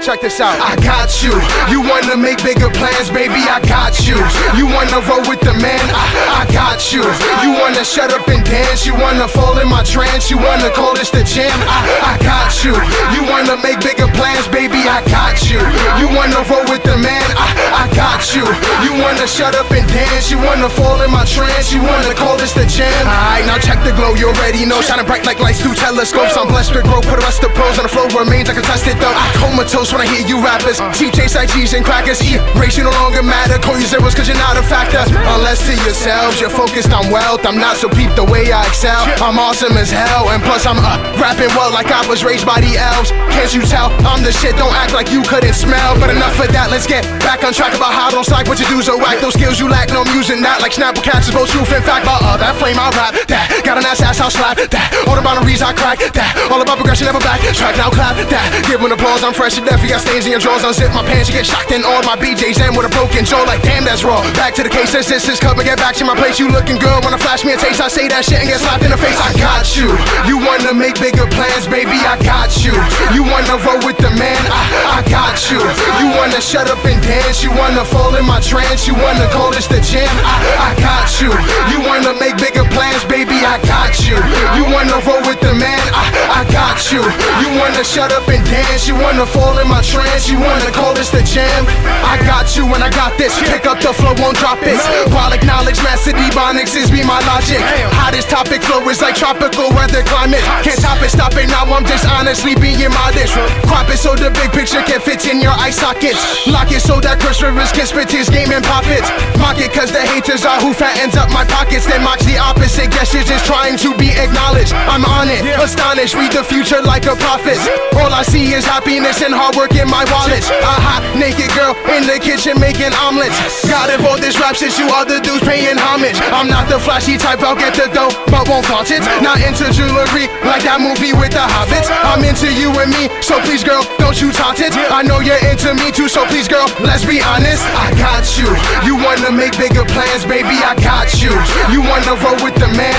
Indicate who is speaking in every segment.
Speaker 1: Check this out. I got you. You wanna make bigger plans, baby, I got you. You wanna roll with the man, I got you. You wanna shut up and dance, you wanna fall in my trance, you wanna call this the jam, I got you. You wanna make bigger plans, baby, I got you. You wanna roll with the man, I got you. You wanna shut up and dance, you wanna fall in my trance, you wanna call this the jam. Alright, now check the glow, you already know. Shining bright like lights through telescopes. I'm blessed with growth, put the rest of pros on the floor remains, I can test it though. I comatose when I hear you rappers. Cheap chase like cheese and crackers. Race you no longer matter. Call you zeros cause you're not a factor. Unless to yourselves, you're focused on wealth. I'm not so peep the way I excel. I'm awesome as hell. And plus I'm rapping well like I was raised by the elves. Can't you tell? I'm the shit, don't act like you couldn't smell. But enough of that, let's get back on track about how I don't slack. What you do so whack, those skills you lack. No, I'm using that like Snapple Cats is both truth in fact. But that flame I rap, that got an ass I'll slap, that all the boundaries I crack, that all about progression never back. Track now clap, that give an applause. I'm fresh to death, you got stains in your drawers. Unzip my pants, you get shocked in all my BJs and with a broken jaw like damn that's raw. Back to the case, this cup and get back to my place. You looking good, wanna flash me a taste, I say that shit and get slapped in the face. I got you. You wanna make bigger plans, baby, I got you. You wanna roll with the man, I got you. You wanna shut up and dance, you wanna fall in my trance, you wanna call this the jam, I got you. You wanna make bigger plans, baby, I got you. You wanna roll with the man, I got you. You wanna shut up and dance, you wanna fall in my trance, you wanna call this the jam, I got you. When I got this, pick up the flow, won't drop it. While acknowledge master Ebonics is be my logic. Hottest topic flow is like tropical weather climate. Can't top it, stop it, now I'm just honestly being modest. Crop it so the big picture can fit in your eye sockets. Lock it so that Chris Rivers can spit his game and pop it. Mock it cause the haters are who fattens up my pockets. Then mocks the opposite, gestures is trying to be acknowledged. I'm on it, astonished, read the future like a prophet. All I see is happiness and hard work in my wallet. A hot naked girl in the kitchen making omelets. Got it for this rap shit, you other dudes paying homage. I'm not the flashy type, I'll get the dough, but won't flaunt it. Not into jewelry, like that movie with the hobbits. I'm into you and me, so please girl, don't you taunt it. I know you're into me too, so please girl, let's be honest. I got you. You wanna make bigger plans, baby, I got you. You wanna roll with the man,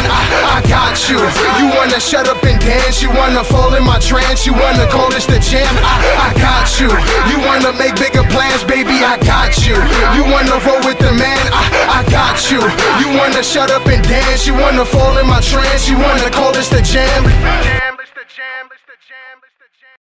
Speaker 1: I got you. You wanna shut up and dance, you wanna fall in my trance, you wanna call this the jam, I got you. You wanna make bigger plans, baby, I got you. You wanna roll with the man, I got you. You wanna shut up and dance, you wanna fall in my trance, you wanna call this the jam.